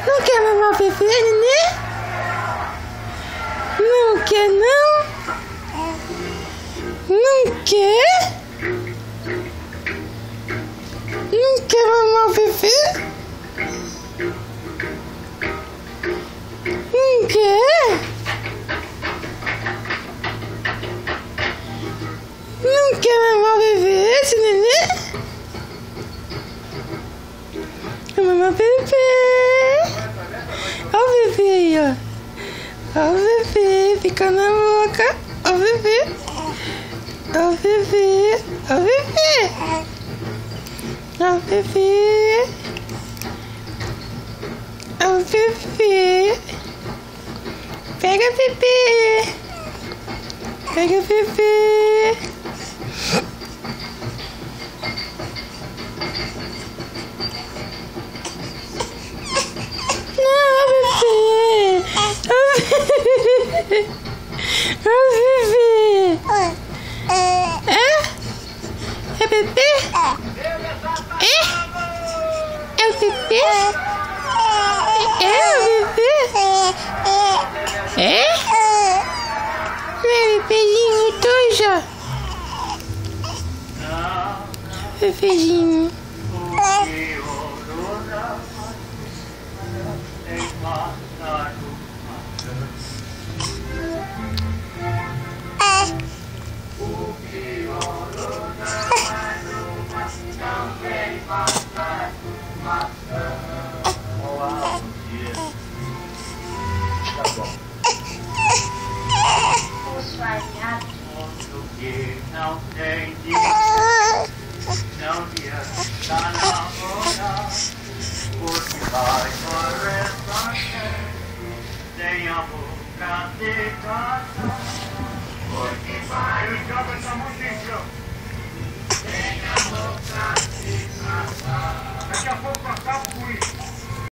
Não quer mamar o bebê, nenê? Não quer, não? Não quer? Não quer mamar o bebê? Não quer? Não quer mamar o bebê, esse nenê? Mamar o bebê. Olha o bebê aí, ó. Olha o bebê, fica na boca. Olha o bebê. Olha o bebê. Olha o bebê. Olha o bebê. Olha o bebê. Pega bebê. Pega bebê. É bebê? É bebê? É? É o bebê? É o bebê? É? Não é bebezinho doja? Bebezinho. Não tem dia, não adianta namorar, porque vai morrer sem amor pra te casar, porque vai joga essa música, sem amor pra te casar. Daqui a pouco acaba com